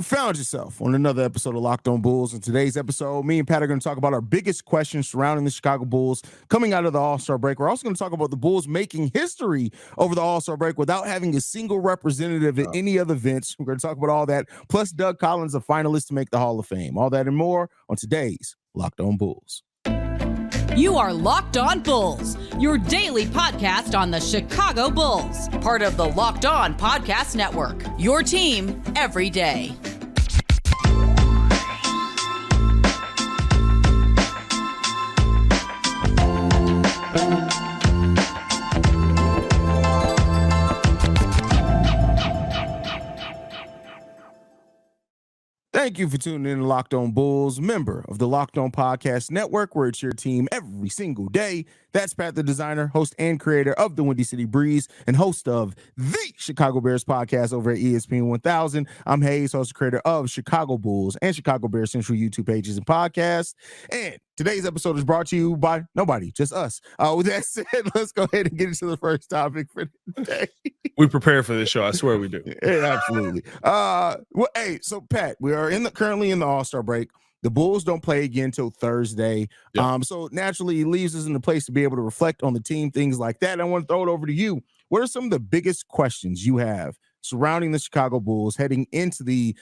found yourself on another episode of Locked On Bulls. In today's episode, me and Pat are going to talk about our biggest questions surrounding the Chicago Bulls coming out of the All-Star break. We're also going to talk about the Bulls making history over the All-Star break without having a single representative at any other events. We're going to talk about all that, plus Doug Collins, a finalist to make the Hall of Fame. All that and more on today's Locked On Bulls. You are Locked On Bulls, your daily podcast on the Chicago Bulls, part of the Locked On Podcast Network, your team every day. Thank you for tuning in to Locked On Bulls, member of the Locked On Podcast Network, where it's your team every single day. That's Pat the Designer, host and creator of the Windy City Breeze and host of the Chicago Bears podcast over at ESPN 1000. I'm Haize, host and creator of Chicago Bulls and Chicago Bears Central YouTube pages and podcasts. And today's episode is brought to you by nobody, just us. With that said, let's go ahead and get into the first topic for today. We prepare for this show. I swear we do. Yeah, absolutely. So Pat, we are currently in the All-Star break. The Bulls don't play again until Thursday. Yep. So naturally, it leaves us in a place to be able to reflect on the team, things like that. I want to throw it over to you. What are some of the biggest questions you have surrounding the Chicago Bulls heading into the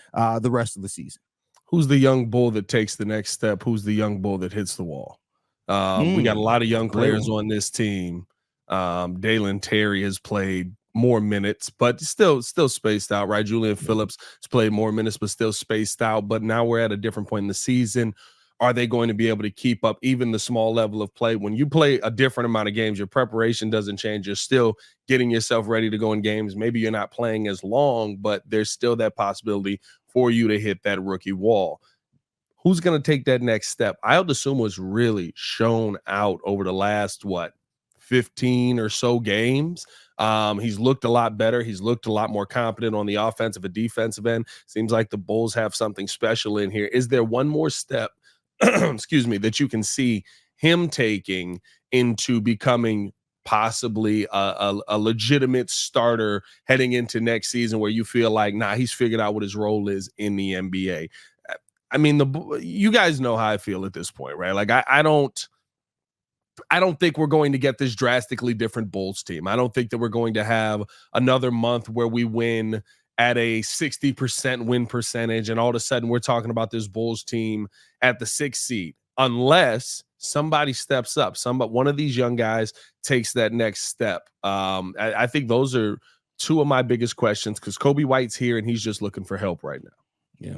rest of the season? Who's the young bull that takes the next step? Who's the young bull that hits the wall? We got a lot of young players on this team. Dalen Terry has played more minutes, but still spaced out, right? Julian Phillips has played more minutes, but still spaced out. But now we're at a different point in the season. Are they going to be able to keep up even the small level of play? When you play a different amount of games, your preparation doesn't change. You're still getting yourself ready to go in games. Maybe you're not playing as long, but there's still that possibility for you to hit that rookie wall. Who's going to take that next step? Ayo Dosunmu was really shown out over the last, 15 or so games. He's looked a lot better. He's looked a lot more competent on the offensive and defensive end. Seems like the Bulls have something special in here. Is there one more step, excuse me, that you can see him taking into becoming possibly a legitimate starter heading into next season where you feel like, he's figured out what his role is in the NBA? I mean, you guys know how I feel at this point, right? Like I don't think we're going to get this drastically different Bulls team. I don't think that we're going to have another month where we win at a 60% win percentage and all of a sudden we're talking about this Bulls team at the 6th seed, unless somebody steps up. One of these young guys takes that next step. I think those are two of my biggest questions because Coby White's here and he's just looking for help right now. Yeah.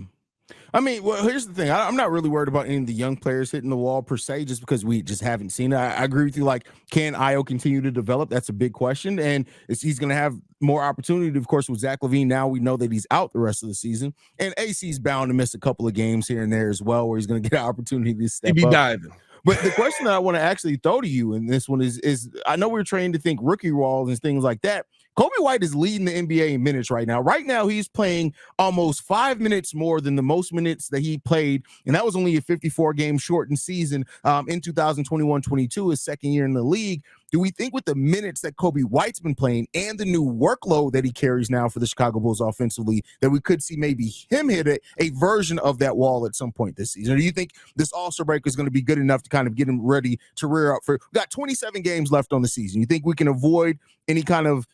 I mean, well, here's the thing. I'm not really worried about any of the young players hitting the wall per se, just because we just haven't seen it. I agree with you. Like, can Ayo continue to develop? That's a big question. And he's going to have more opportunity, of course, with Zach LaVine. Now we know that he's out the rest of the season. And AC's bound to miss a couple of games here and there as well, where he's going to get an opportunity to step up. He'd be diving. But the question that I want to actually throw to you in this one is I know we're trained to think rookie walls and things like that. Coby White is leading the NBA in minutes right now. Right now, he's playing almost 5 minutes more than the most minutes that he played, and that was only a 54-game shortened season in 2021-22, his second year in the league. Do we think with the minutes that Coby White's been playing and the new workload that he carries now for the Chicago Bulls offensively that we could see maybe him hit a version of that wall at some point this season? Or do you think this All-Star break is going to be good enough to kind of get him ready to rear up for – we got 27 games left on the season. You think we can avoid any kind of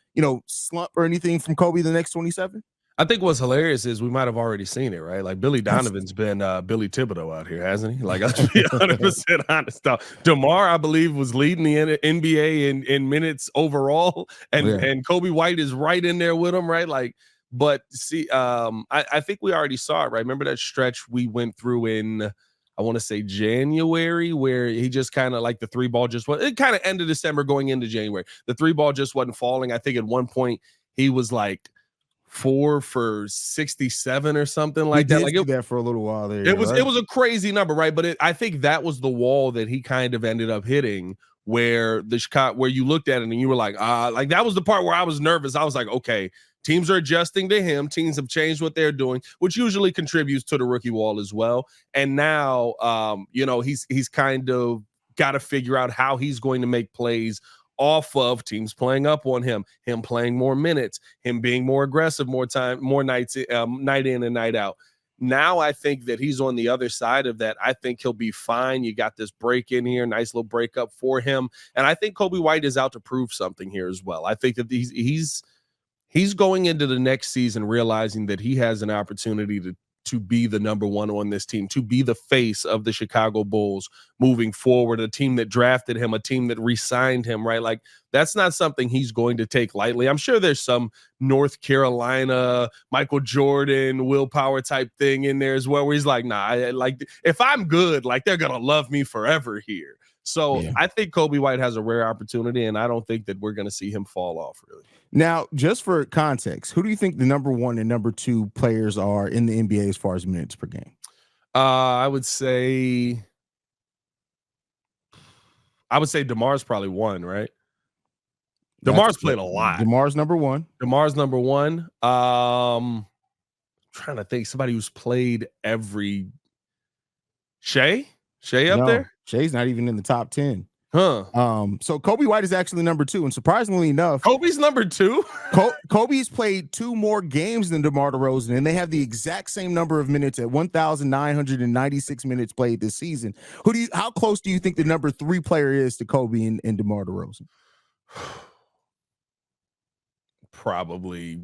slump or anything from Coby the next 27? I think what's hilarious is we might have already seen it, right? Like Billy Donovan's been Billy Thibodeau out here, hasn't he? Like, let's be 100% honest. DeMar, I believe, was leading the NBA in minutes overall, and Coby White is right in there with him, right? Like, but see, I think we already saw it, right? Remember that stretch we went through in, I want to say January, where he just kind of like the three ball just it kind of ended December going into January. The three ball just wasn't falling. I think at one point he was like 4 for 67 or something like that. Like that for a little while there. It was a crazy number, right? But I think that was the wall that he kind of ended up hitting, where you looked at it and you were like, like that was the part where I was nervous. I was like, okay, teams are adjusting to him. Teams have changed what they're doing, which usually contributes to the rookie wall as well. And now, he's kind of got to figure out how he's going to make plays off of teams playing up on him playing more minutes, him being more aggressive, more nights, night in and night out. Now I think that he's on the other side of that. I think he'll be fine. You got this break in here, nice little breakup for him. And I think Kobe White is out to prove something here as well. I think that he's going into the next season realizing that he has an opportunity to be the number one on this team, to be the face of the Chicago Bulls moving forward, a team that drafted him, a team that re-signed him, right? Like, that's not something he's going to take lightly. I'm sure there's some North Carolina, Michael Jordan, willpower type thing in there as well, where he's like, nah, if I'm good, like, they're going to love me forever here. So I think Kobe White has a rare opportunity, and I don't think that we're going to see him fall off, really. Now, just for context, who do you think the number 1 and number 2 players are in the NBA as far as minutes per game? I would say DeMar's probably 1, right? DeMar's played a lot. DeMar's number 1. DeMar's number 1. Trying to think somebody who's played every Shea up there. Shea's not even in the top 10. So Kobe White is actually number 2, and surprisingly enough, Kobe's number 2. Kobe's played 2 more games than DeMar DeRozan, and they have the exact same number of minutes at 1,996 minutes played this season. How close do you think the number 3 player is to Kobe and DeMar DeRozan? Probably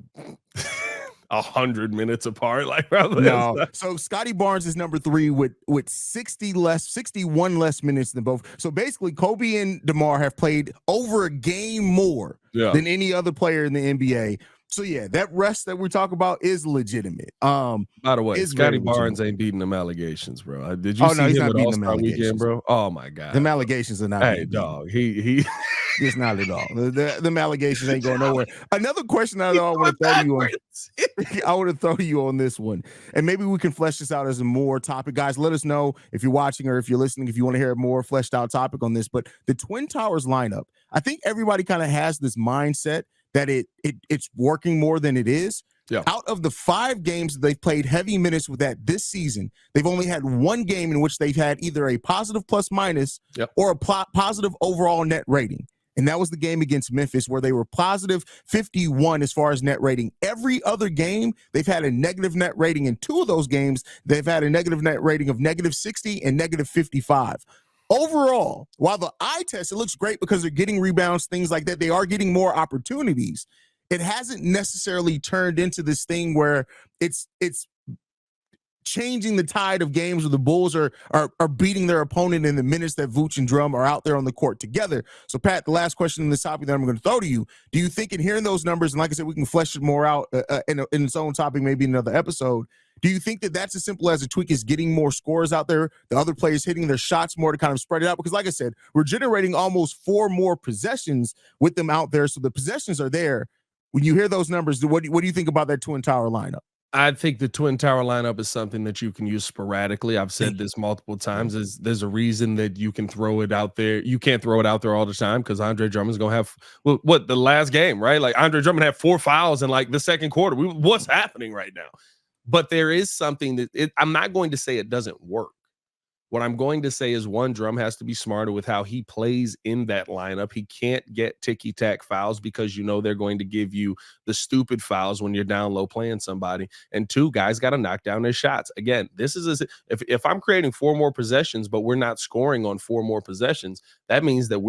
100 minutes apart, like probably. No. So Scotty Barnes is number 3 with 61 less minutes than both. So basically, Kobe and DeMar have played over a game more than any other player in the NBA. So yeah, that rest that we're talking about is legitimate. By the way, Scotty Barnes ain't beating them allegations, bro. Did you see him at All-Star Weekend, bro? Oh my God, them allegations are not. Hey, dog, he. It's not at all. Them allegations ain't going nowhere. Another question I want to throw you on. I want to throw you on this one, and maybe we can flesh this out as a more topic. Guys, let us know if you're watching or if you're listening, if you want to hear a more fleshed out topic on this. But the Twin Towers lineup, I think everybody kind of has this mindset that it's working more than it is. Yeah. Out of the 5 games that they've played heavy minutes with that this season, they've only had 1 game in which they've had either a positive plus minus or a positive overall net rating. And that was the game against Memphis where they were positive 51 as far as net rating. Every other game, they've had a negative net rating. In 2 of those games, they've had a negative net rating of negative 60 and negative 55. Overall, while the eye test, it looks great because they're getting rebounds, things like that. They are getting more opportunities. It hasn't necessarily turned into this thing where it's changing the tide of games where the Bulls are beating their opponent in the minutes that Vooch and Drum are out there on the court together. So, Pat, the last question in this topic that I'm going to throw to you, do you think in hearing those numbers, and like I said, we can flesh it more out in its own topic, maybe in another episode, do you think that that's as simple as a tweak as getting more scores out there, the other players hitting their shots more to kind of spread it out? Because like I said, we're generating almost 4 more possessions with them out there, so the possessions are there. When you hear those numbers, what do you think about that Twin Tower lineup? I think the Twin Tower lineup is something that you can use sporadically. I've said this multiple times. There's a reason that you can throw it out there. You can't throw it out there all the time because Andre Drummond's going to have the last game, right? Like Andre Drummond had 4 fouls in like the second quarter. What's happening right now? But there is something that I'm not going to say it doesn't work. What I'm going to say is Drum has to be smarter with how he plays in that lineup. He can't get ticky-tack fouls because they're going to give you the stupid fouls when you're down low playing somebody. And 2, guys got to knock down their shots. Again, this is if I'm creating 4 more possessions, but we're not scoring on 4 more possessions, that means that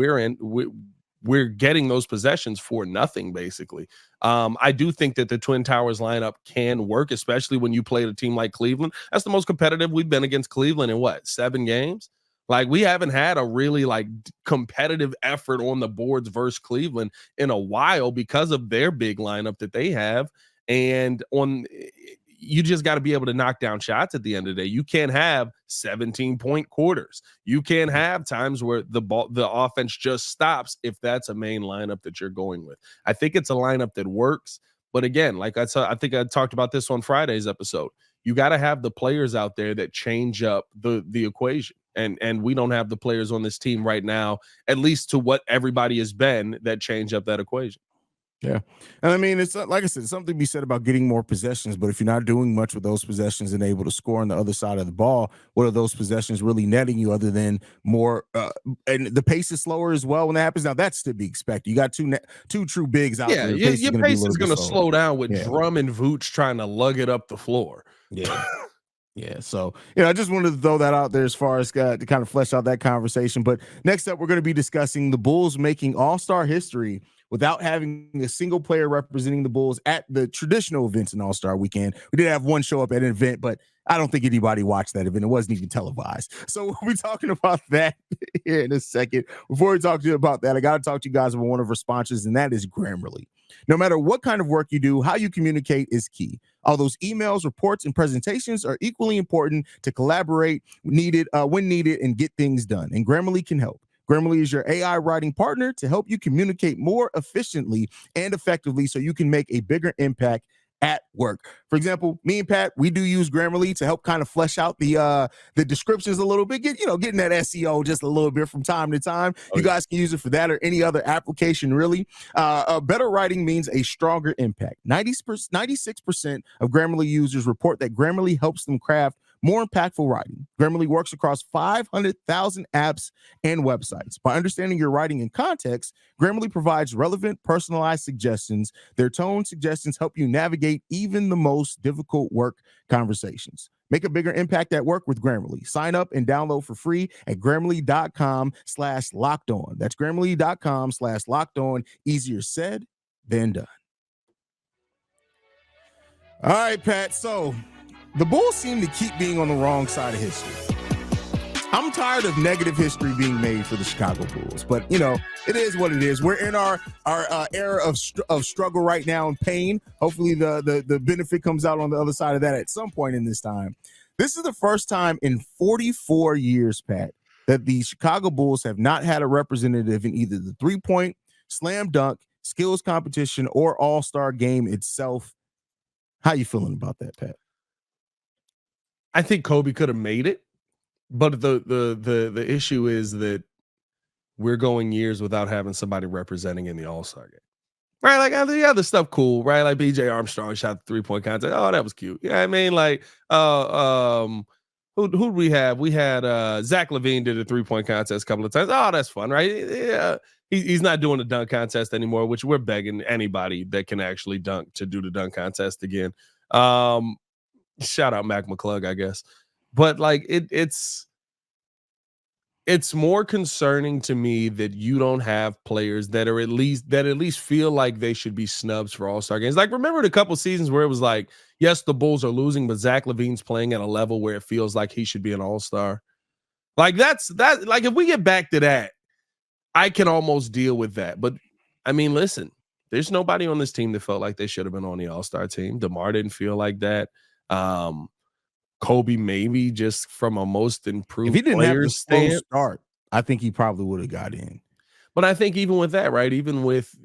we're getting those possessions for nothing, basically. I do think that the Twin Towers lineup can work, especially when you play a team like Cleveland. That's the most competitive we've been against Cleveland in 7 games? Like, we haven't had a really competitive effort on the boards versus Cleveland in a while because of their big lineup that they have. And you just got to be able to knock down shots at the end of the day. You can't have 17-point quarters. You can't have times where the offense just stops if that's a main lineup that you're going with. I think it's a lineup that works. But again, like I think I talked about this on Friday's episode. You got to have the players out there that change up the equation. And we don't have the players on this team right now, at least to what everybody has been, that change up that equation. Yeah. And I mean, it's like I said, something to be said about getting more possessions, but if you're not doing much with those possessions and able to score on the other side of the ball, what are those possessions really netting you other than more? And the pace is slower as well when that happens. Now, that's to be expected. You got two true bigs out there. Your pace is going to slow down with Drum and Vooch trying to lug it up the floor. Yeah. Yeah, so I just wanted to throw that out there as far as to kind of flesh out that conversation. But next up, we're going to be discussing the Bulls making All-Star history without having a single player representing the Bulls at the traditional events in All-Star Weekend. We did have one show up at an event, but I don't think anybody watched that event. It wasn't even televised. So we'll be talking about that here in a second. Before we talk to you about that, I got to talk to you guys about one of our sponsors, and that is Grammarly. No matter what kind of work you do, how you communicate is key. All those emails, reports, and presentations are equally important to collaborate when needed and get things done. And Grammarly can help. Grammarly is your AI writing partner to help you communicate more efficiently and effectively so you can make a bigger impact at work. For example, me and Pat, we do use Grammarly to help kind of flesh out the descriptions a little bit, getting that SEO just a little bit from time to time. You guys can use it for that or any other application, really. Better writing means a stronger impact. 96% of Grammarly users report that Grammarly helps them craft more impactful writing. Grammarly works across 500,000 apps and websites. By understanding your writing in context, Grammarly provides relevant, personalized suggestions. Their tone suggestions help you navigate even the most difficult work conversations. Make a bigger impact at work with Grammarly. Sign up and download for free at Grammarly.com/lockedon. That's Grammarly.com/lockedon. Easier said than done. All right, Pat. So the Bulls seem to keep being on the wrong side of history. I'm tired of negative history being made for the Chicago Bulls, but it is what it is. We're in our era of struggle right now and pain. Hopefully the benefit comes out on the other side of that at some point in this time. This is the first time in 44 years, Pat, that the Chicago Bulls have not had a representative in either the 3-point, slam dunk, skills competition, or all-star game itself. How you feeling about that, Pat? I think Kobe could have made it, but the issue is that we're going years without having somebody representing in the All-Star game. Right? Like the other stuff, cool, right? Like BJ Armstrong shot the 3-point contest. Oh, that was cute. Yeah, I mean, like who'd we have? We had Zach LaVine did a 3-point contest a couple of times. Oh, that's fun, right? Yeah. He's not doing the dunk contest anymore, which we're begging anybody that can actually dunk to do the dunk contest again. Shout out Mac McClung, I guess. But like it's more concerning to me that you don't have players that at least feel like they should be snubs for All-Star games. Like, remember the couple seasons where it was like, yes, the Bulls are losing, but Zach LaVine's playing at a level where it feels like he should be an All-Star. Like that. Like if we get back to that, I can almost deal with that. But I mean, listen, there's nobody on this team that felt like they should have been on the All-Star team. DeMar didn't feel like that. Kobe maybe just from a most improved if he didn't have the slow stamp, start, I think he probably would have got in. But I think even with that, right, even with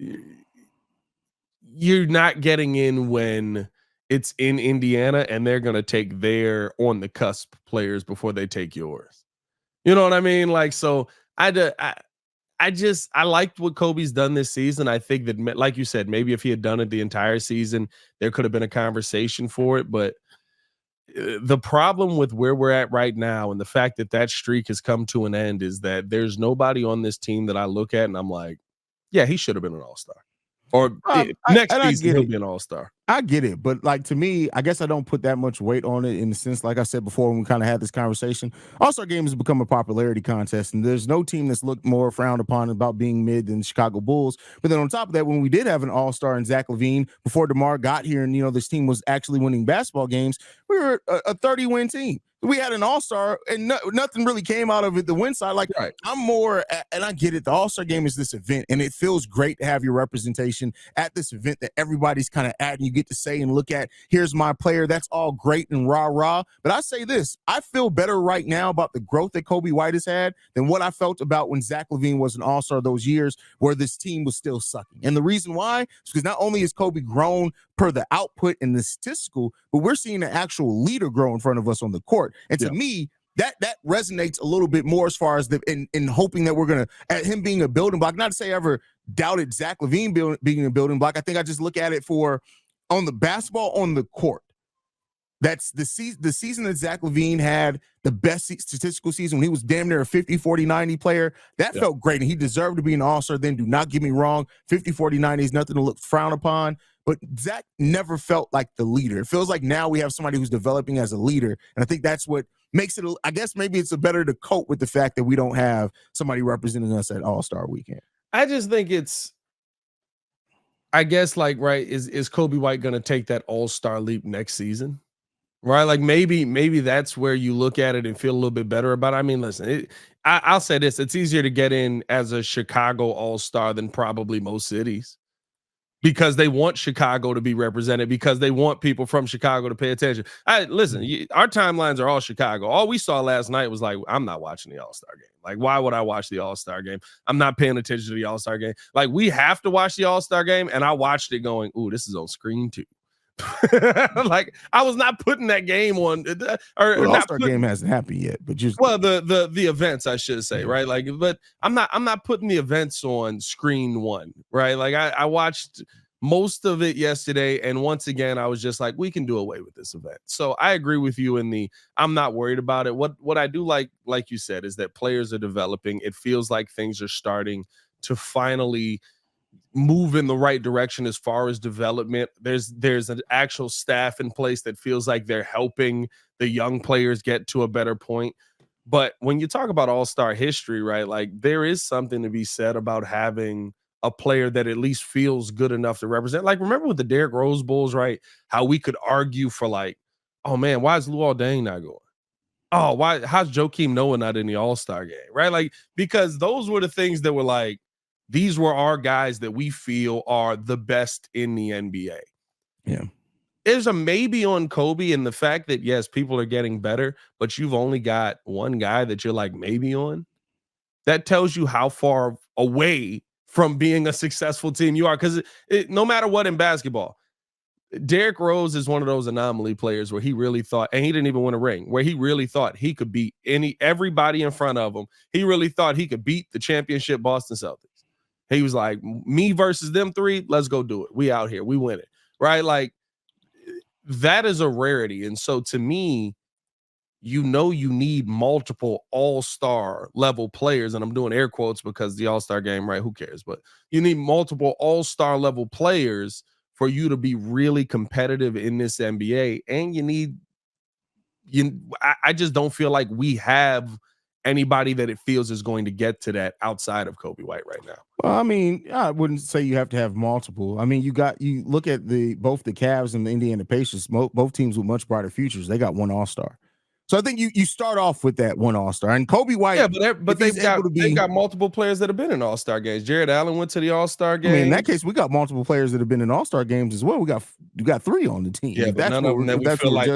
you're not getting in when it's in Indiana and they're going to take their on the cusp players before they take yours. You know what I mean? Like, so I liked what Kobe's done this season. I think that, like you said, maybe if he had done it the entire season, there could have been a conversation for it. But the problem with where we're at right now and the fact that that streak has come to an end is that there's nobody on this team that I look at and I'm like, yeah, he should have been an All-Star. Or next season, he'll be an All-Star. I get it. But like, to me, I guess I don't put that much weight on it in the sense, like I said before, when we kind of had this conversation, All-Star game has become a popularity contest. And there's no team that's looked more frowned upon about being mid than the Chicago Bulls. But then on top of that, when we did have an All-Star in Zach LaVine before DeMar got here and, this team was actually winning basketball games, we were a 30-win team. We had an All-Star and nothing really came out of it, the win side. Like, right. I'm more, and I get it, the All-Star game is this event, and it feels great to have your representation at this event that everybody's kind of at, and you get to say and look at, here's my player, that's all great and rah-rah. But I say this, I feel better right now about the growth that Kobe White has had than what I felt about when Zach LaVine was an All-Star those years where this team was still sucking. And the reason why is because not only has Kobe grown per the output and the statistical, but we're seeing an actual leader grow in front of us on the court. And to me, that resonates a little bit more as far as in hoping that we're going to, at him being a building block, not to say I ever doubted Zach LaVine being a building block. I think I just look at it for on the basketball on the court. That's the season that Zach LaVine had the best statistical season when he was damn near a 50, 40, 90 player. That felt great, and he deserved to be an All-Star. Then do not get me wrong, 50, 40, 90 is nothing to look frown upon. but Zach never felt like the leader. It feels like now we have somebody who's developing as a leader. And I think that's what makes it, I guess maybe it's better to cope with the fact that we don't have somebody representing us at All-Star Weekend. I just think I guess like, right, is Kobe White going to take that All-Star leap next season? Right? Like maybe that's where you look at it and feel a little bit better about it. I mean, listen, I'll say this. It's easier to get in as a Chicago All-Star than probably most cities, because they want Chicago to be represented, because they want people from Chicago to pay attention. Listen, our timelines are all Chicago. All we saw last night was like, I'm not watching the All-Star game. Like, why would I watch the All-Star game? I'm not paying attention to the All-Star game. Like, we have to watch the All-Star game, and I watched it going, ooh, this is on screen too. Like, I was not putting that game on, or the All-Star game hasn't happened yet, but just the events, I should say, right? Like, but I'm not putting the events on screen one, right? Like, I watched most of it yesterday, and once again, I was just like, we can do away with this event. So I agree with you in I'm not worried about it. What I do like you said, is that players are developing. It feels like things are starting to finally move in the right direction as far as development. There's an actual staff in place that feels like they're helping the young players get to a better point. But when you talk about All-Star history, right, like, there is something to be said about having a player that at least feels good enough to represent. Like, remember with the Derrick Rose Bulls, right? How we could argue for like, oh man, why is Luol Deng not going? Oh, how's Joakim Noah not in the All-Star game? Right? Like, because those were the things that were like, these were our guys that we feel are the best in the NBA. Yeah. There's a maybe on Kobe, and the fact that, yes, people are getting better, but you've only got one guy that you're like maybe on. That tells you how far away from being a successful team you are. Because no matter what in basketball, Derrick Rose is one of those anomaly players where he really thought, and he didn't even win a ring, where he really thought he could beat everybody in front of him. He really thought he could beat the championship Boston Celtics. He was like, me versus them three, let's go do it. We out here, we win it, right? Like, that is a rarity. And so to me, you need multiple all-star level players, and I'm doing air quotes because the all-star game, right? Who cares? But you need multiple all-star level players for you to be really competitive in this NBA. And I just don't feel like we have anybody that it feels is going to get to that outside of Kobe White right now. Well, I mean, I wouldn't say you have to have multiple. I mean, you look at both the Cavs and the Indiana Pacers, both teams with much brighter futures. They got one All-Star. So I think you start off with that one All-Star, and Kobe White. Yeah, but they've got multiple players that have been in All-Star games. Jared Allen went to the All-Star game. I mean, in that case, we got multiple players that have been in All-Star games as well. We got three on the team. Yeah, but none of them that we feel like.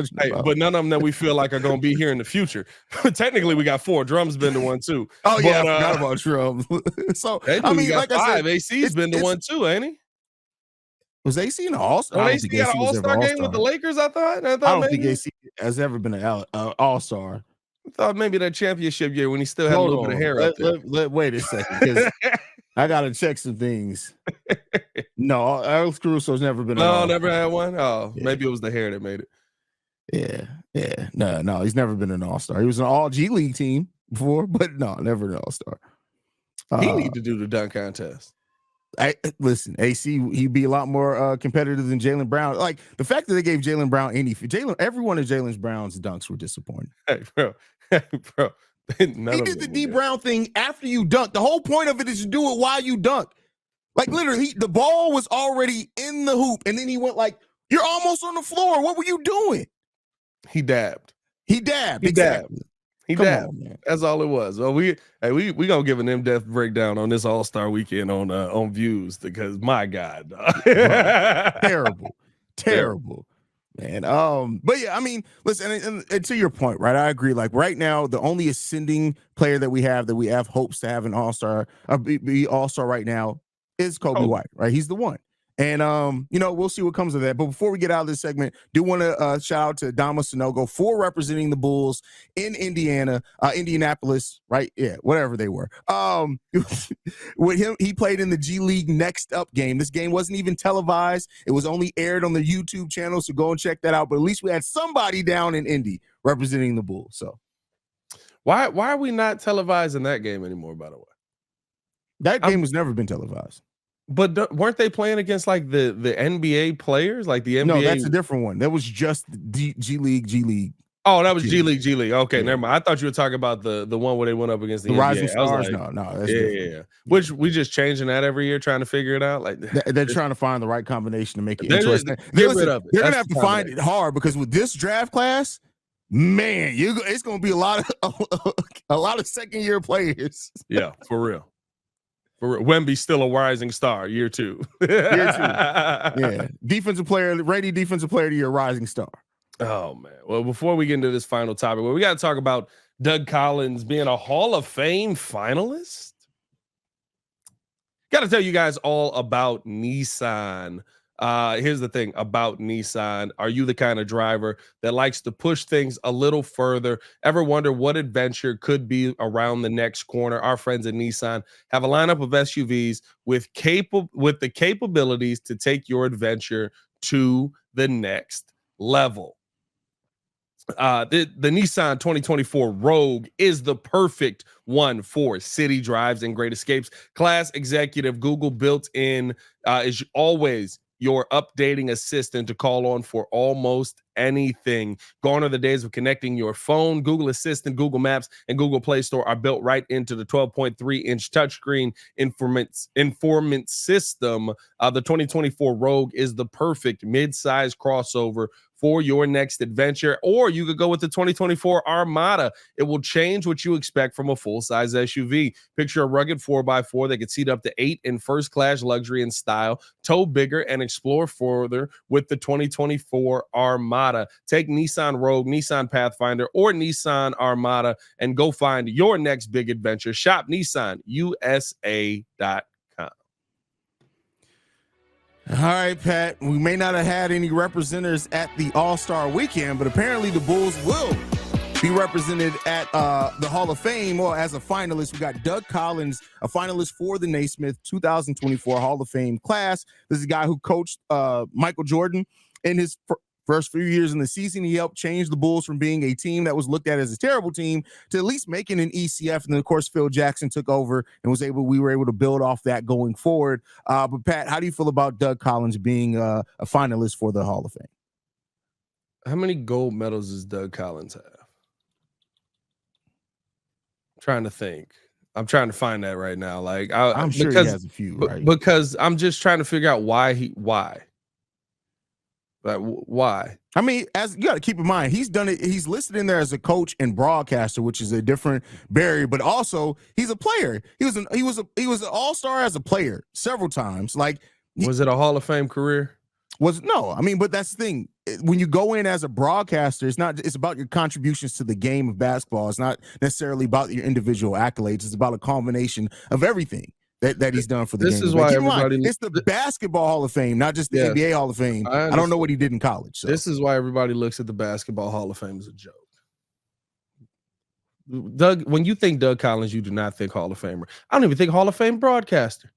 But none of them that we feel like are going to be here in the future. Technically, we got four. Drum's been the one too. Oh yeah, I forgot about Drum. So I mean, like five. I said, AC's been the one too, ain't he? Was AC in the All-Star? Well, AC got an All-Star game with the Lakers, I thought. I don't think AC has ever been an All-Star. I thought maybe that championship year when he still had a little bit of hair up there. Wait a second, because I got to check some things. No, Alex Caruso's never been. No, never had one. Oh, yeah. Maybe it was the hair that made it. Yeah. No, he's never been an All-Star. He was an All-G League team before, but no, never an All-Star. He need to do the dunk contest. Listen, AC, he'd be a lot more competitive than Jaylen Brown. Like, the fact that they gave Jaylen Brown every one of Jaylen Brown's dunks were disappointing. Hey, bro. He did the D Brown thing after you dunk. The whole point of it is to do it while you dunk. Like, literally, the ball was already in the hoop, and then he went like, "You're almost on the floor. What were you doing?" He dabbed. Exactly. He dabbed. That's all it was. Well, we gonna give an in-depth breakdown on this All-Star weekend on Views, because my God, terrible, man. But yeah, I mean, listen, and to your point, right? I agree. Like, right now, the only ascending player that we have hopes to have an All-Star, be All-Star right now, is Kobe White. Right? He's the one. And, we'll see what comes of that. But before we get out of this segment, do want to shout out to Dama Sanogo for representing the Bulls in Indianapolis, right? Yeah, whatever they were. With him, he played in the G League Next Up game. This game wasn't even televised. It was only aired on the YouTube channel, so go and check that out. But at least we had somebody down in Indy representing the Bulls. So why are we not televising that game anymore, by the way? That game has never been televised. But weren't they playing against like the NBA players, like the NBA? No, that's a different one. That was just G League. Oh, that was G League. Okay, yeah. never mind. I thought you were talking about the one where they went up against the NBA. Rising Stars. Like, no, that's yeah. Which we just changing that every year, trying to figure it out. Like they're trying to find the right combination to make it They're interesting. Get rid of it. They're gonna have to find it hard because with this draft class, man, it's gonna be a lot of second year players. Yeah, for real. Wemby's still a rising star, year 2. Yeah. Defensive player of the year, rising star. Oh man. Well, before we get into this final topic, we got to talk about Doug Collins being a Hall of Fame finalist. Got to tell you guys all about Nissan. Here's the thing about Nissan. Are you the kind of driver that likes to push things a little further? Ever wonder what adventure could be around the next corner? Our friends at Nissan have a lineup of SUVs with the capabilities to take your adventure to the next level. The Nissan 2024 Rogue is the perfect one for city drives and great escapes. Class executive Google built in is always your updating assistant to call on for almost anything. Gone are the days of connecting your phone. Google Assistant, Google Maps, and Google Play Store are built right into the 12.3-inch touchscreen informant system. The 2024 Rogue is the perfect mid-size crossover for your next adventure, or you could go with the 2024 Armada. It will change what you expect from a full-size SUV. Picture a rugged 4x4 that could seat up to 8 in first-class luxury and style, tow bigger, and explore further with the 2024 Armada. Take Nissan Rogue, Nissan Pathfinder, or Nissan Armada and go find your next big adventure. Shop NissanUSA.com. All right, Pat, we may not have had any representatives at the All-Star weekend, but apparently the Bulls will be represented at the Hall of Fame or as a finalist. We got Doug Collins, a finalist for the Naismith 2024 Hall of Fame class. This is a guy who coached Michael Jordan in his first few years in the season. He helped change the Bulls from being a team that was looked at as a terrible team to at least making an ECF. And then, of course, Phil Jackson took over and we were able to build off that going forward. But, Pat, how do you feel about Doug Collins being a finalist for the Hall of Fame? How many gold medals does Doug Collins have? I'm trying to think. I'm trying to find that right now. Like I'm sure he has a few, right? Because I'm just trying to figure out why. Like, why? I mean, as you got to keep in mind, he's done it. He's listed in there as a coach and broadcaster, which is a different barrier. But also, he's a player. He was an all-star as a player several times. Like, was it a Hall of Fame career? No. I mean, but that's the thing. When you go in as a broadcaster, it's about your contributions to the game of basketball. It's not necessarily about your individual accolades. It's about a combination of everything that he's done for the game. This is why everybody. It's the Basketball Hall of Fame, not just the NBA Hall of Fame. I don't know what he did in college. So. This is why everybody looks at the Basketball Hall of Fame as a joke. Doug, when you think Doug Collins, you do not think Hall of Famer. I don't even think Hall of Fame broadcaster.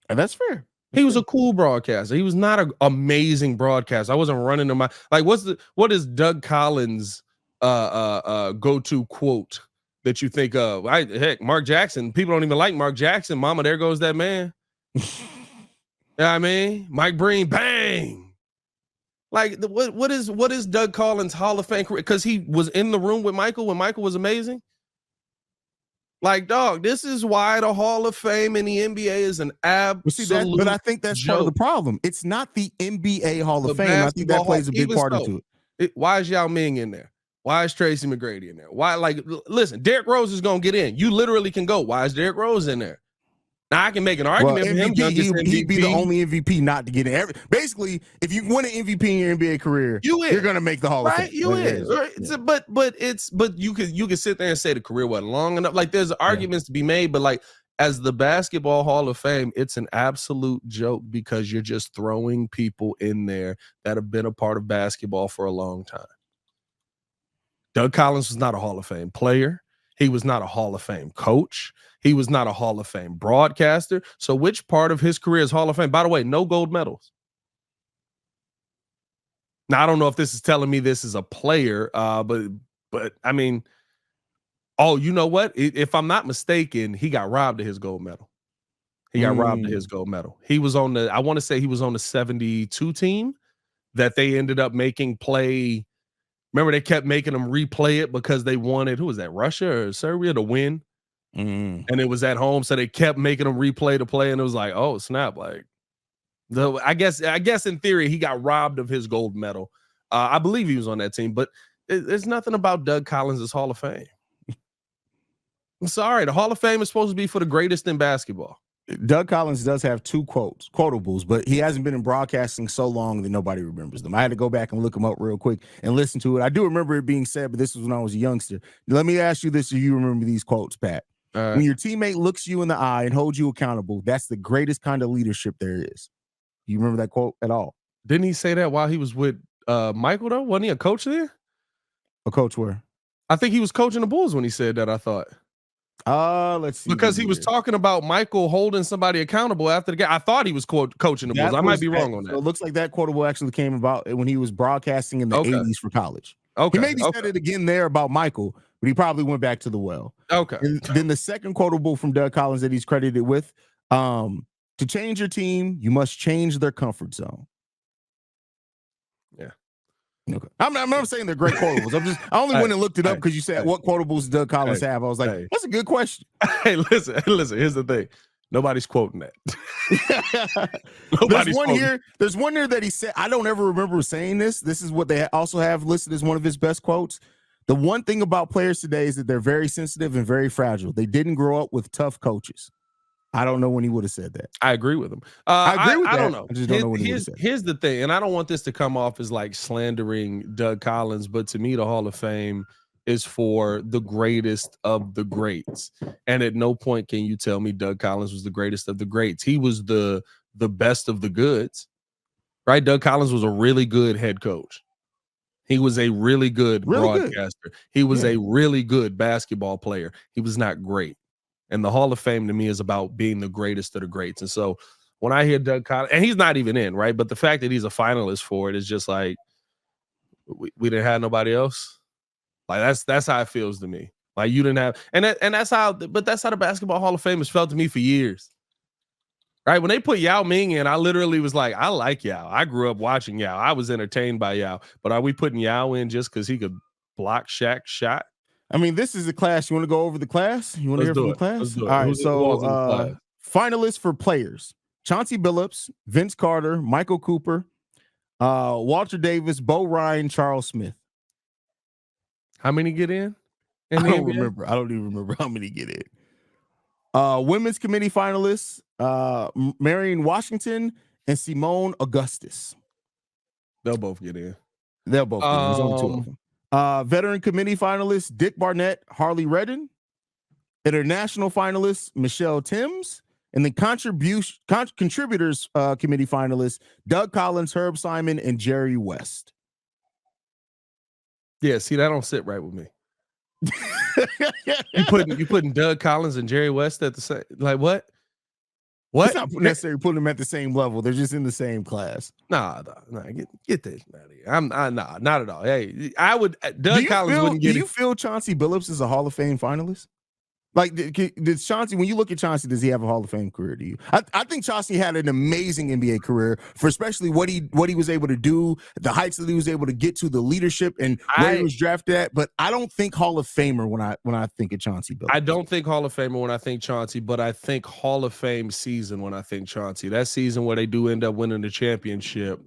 And that's fair. He was a cool broadcaster. He was not an amazing broadcaster. I wasn't running to my like. What is Doug Collins' go-to quote that you think of? Heck, Mark Jackson. People don't even like Mark Jackson. Mama, there goes that man. You know what I mean? Mike Breen, bang. Like what is Doug Collins' Hall of Fame career? Because he was in the room with Michael when Michael was amazing. Like, dog, this is why the Hall of Fame in the NBA is an absolute but I think that's joke. Part of the problem. It's not the NBA Hall of Fame. I think that plays a big part into it. Why is Yao Ming in there? Why is Tracy McGrady in there? Why, like, listen, Derrick Rose is going to get in. You literally can go, why is Derrick Rose in there? Now, I can make an argument for him. He'd be the only MVP not to get in. Basically, if you win an MVP in your NBA career, you're going to make the Hall of Fame. You win. Right? But you could sit there and say the career wasn't long enough. Like, there's arguments to be made, but like as the Basketball Hall of Fame, it's an absolute joke because you're just throwing people in there that have been a part of basketball for a long time. Doug Collins was not a Hall of Fame player. He was not a Hall of Fame coach. He was not a Hall of Fame broadcaster. So which part of his career is Hall of Fame? By the way, no gold medals. Now, I don't know if this is telling me this is a player, but I mean, oh, you know what? If I'm not mistaken, he got robbed of his gold medal. He got robbed of his gold medal. He was on I want to say he was on the 72 team that they ended up making play. Remember, they kept making them replay it because they wanted, who was that, Russia or Serbia to win? And it was at home, so they kept making them replay the play, and it was like, oh, snap. Like, I guess in theory, he got robbed of his gold medal. I believe he was on that team, but there's nothing about Doug Collins' Hall of Fame. I'm sorry. The Hall of Fame is supposed to be for the greatest in basketball. Doug Collins does have two quotables, but he hasn't been in broadcasting so long that nobody remembers them. I had to go back and look them up real quick and listen to it. I do remember it being said, but this was when I was a youngster. Let me ask you this: do you remember these quotes, Pat? When your teammate looks you in the eye and holds you accountable, that's the greatest kind of leadership there is. You remember that quote at all? Didn't he say that while he was with Michael, though? Wasn't he a coach there? A coach where? I think he was coaching the Bulls when he said that, I thought. Let's see. Because he was talking about Michael holding somebody accountable after the game. I thought he was coaching the Bulls. I might be wrong on that. So it looks like that quotable actually came about when he was broadcasting in the 80s for college. Okay. He maybe said it again there about Michael, but he probably went back to the well. Okay. And then the second quotable from Doug Collins that he's credited with, to change your team, you must change their comfort zone. Yeah. Okay. I'm not saying they're great quotables. I only went and looked it up because you said what quotables does Doug Collins have. I was like, that's a good question. Hey, listen. Here's the thing. Nobody's quoting that. There's one here that he said. I don't ever remember saying this. This is what they also have listed as one of his best quotes. The one thing about players today is that they're very sensitive and very fragile. They didn't grow up with tough coaches. I don't know when he would have said that. I agree with him. I agree with that. I don't know. I just don't know when he would have said. Here's the thing, and I don't want this to come off as like slandering Doug Collins, but to me, the Hall of Fame is for the greatest of the greats. And at no point can you tell me Doug Collins was the greatest of the greats. He was the best of the goods, right? Doug Collins was a really good head coach. He was a really good broadcaster. He was a really good basketball player. He was not great. And the Hall of Fame to me is about being the greatest of the greats. And so when I hear Doug Collins, and he's not even in, right? But the fact that he's a finalist for it is just like, we didn't have nobody else. Like that's how it feels to me. Like you didn't have, and that's how the Basketball Hall of Fame has felt to me for years. Right? When they put Yao Ming in, I literally was like, I like Yao. I grew up watching Yao. I was entertained by Yao. But are we putting Yao in just because he could block Shaq's shot? I mean, this is a class. You want to go over the class? You want to hear from the class? Let's do it. All right, so finalists for players: Chauncey Billups, Vince Carter, Michael Cooper, Walter Davis, Bo Ryan, Charles Smith. How many get in? I don't remember. I don't even remember how many get in. Women's committee finalists: Marion Washington and Simone Augustus. They'll both get in. They'll both get in. There's only two of them. Veteran committee finalists: Dick Barnett, Harley Redden. International finalists: Michelle Timms. And then contributors committee finalists: Doug Collins, Herb Simon, and Jerry West. Yeah, see, that don't sit right with me. you putting Doug Collins and Jerry West at the same, like what? It's not necessarily putting them at the same level. They're just in the same class. Nah, get this out of here. Not at all. Hey, I would. Doug Collins wouldn't get. Do you feel Chauncey Billups is a Hall of Fame finalist? Like, did Chauncey, when you look at Chauncey, does he have a Hall of Fame career? Do you? I think Chauncey had an amazing NBA career for especially what he was able to do, the heights that he was able to get to, the leadership, and where he was drafted at. But I don't think Hall of Famer when I think of Chauncey Billups. I don't think Hall of Famer when I think Chauncey, but I think Hall of Fame season when I think Chauncey. That season where they do end up winning the championship,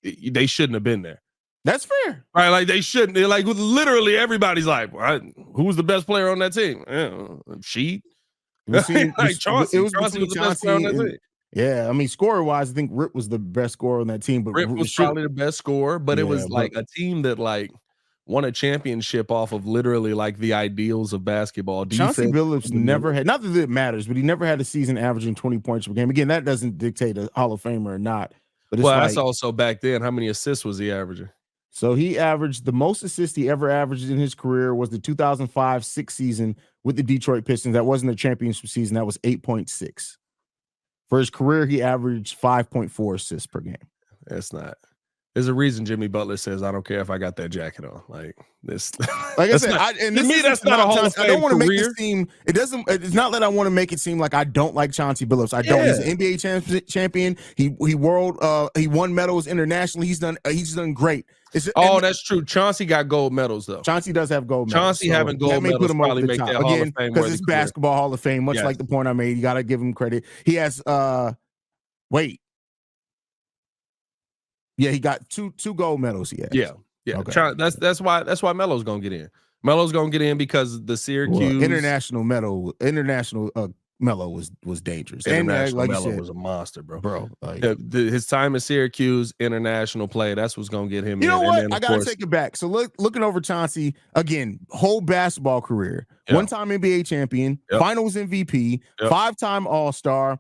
they shouldn't have been there. That's fair. Right, like they shouldn't. They're like literally everybody's like, who's the best player on that team? She. Like Chauncey. It was Chauncey was the best player on that team. Yeah, I mean, scorer-wise, I think Rip was the best scorer on that team. But Rip was probably the best scorer, but it was like a team that like won a championship off of literally like the ideals of basketball. Chauncey Billups never had, not that it matters, but he never had a season averaging 20 points per game. Again, that doesn't dictate a Hall of Famer or not. But it's that's also back then. How many assists was he averaging? So he averaged, the most assists he ever averaged in his career was the 2005-06 season with the Detroit Pistons. That wasn't a championship season. That was 8.6. For his career, he averaged 5.4 assists per game. That's not. There's a reason Jimmy Butler says, "I don't care if I got that jacket on." Like this, like I said, to me, that's not a Hall of Fame I don't want to make career. it seem. It doesn't. It's not that I want to make it seem like I don't like Chauncey Billups. I don't. He's an NBA champion. He won medals internationally. He's done great. That's true. Chauncey got gold medals though. Chauncey does have gold medals. Chauncey having gold medals probably make that Hall of Fame because it's basketball Hall of Fame. Much like the point I made, you got to give him credit. He has. Yeah, he got two gold medals. Yeah. Okay. That's why Melo's gonna get in. Melo's gonna get in because the Syracuse international Melo was dangerous. International and Melo was a monster, bro. His time at Syracuse, international play, that's what's gonna get him. You know what? I gotta take it back. So looking over Chauncey again, whole basketball career, one-time NBA champion, Finals MVP, five-time All-Star.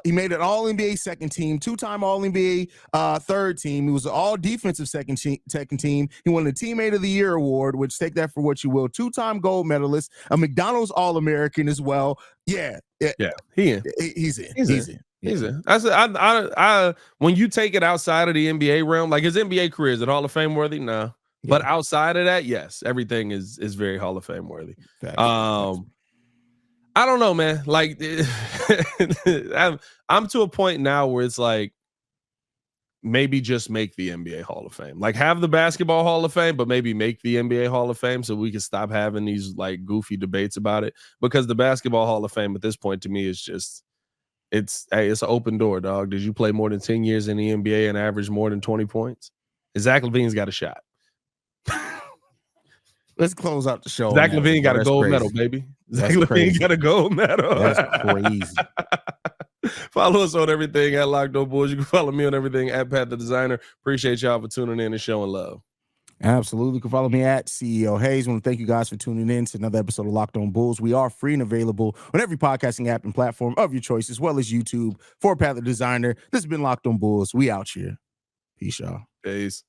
He made an All-NBA second team, two-time All-NBA third team. He was an All-Defensive second team. He won the Teammate of the Year award, which take that for what you will. Two-time gold medalist, a McDonald's All-American as well. Yeah. He's in. When you take it outside of the NBA realm, like his NBA career, is it Hall of Fame worthy? No. But outside of that, yes, everything is very Hall of Fame worthy. I don't know, man. Like I'm to a point now where it's like maybe just make the NBA Hall of Fame. Like have the basketball Hall of Fame, but maybe make the NBA Hall of Fame so we can stop having these like goofy debates about it. Because the basketball Hall of Fame at this point to me is just it's an open door, dog. Did you play more than 10 years in the NBA and average more than 20 points? Zach LaVine's got a shot. Let's close out the show. Zach LaVine got a gold medal, baby. Zach LaVine got a gold medal. That's crazy. Follow us on everything at Locked On Bulls. You can follow me on everything at Pat The Designer. Appreciate y'all for tuning in and showing love. Absolutely. You can follow me at CEO Haize. I want to thank you guys for tuning in to another episode of Locked On Bulls. We are free and available on every podcasting app and platform of your choice, as well as YouTube for Pat The Designer. This has been Locked On Bulls. We out here. Peace, y'all. Peace.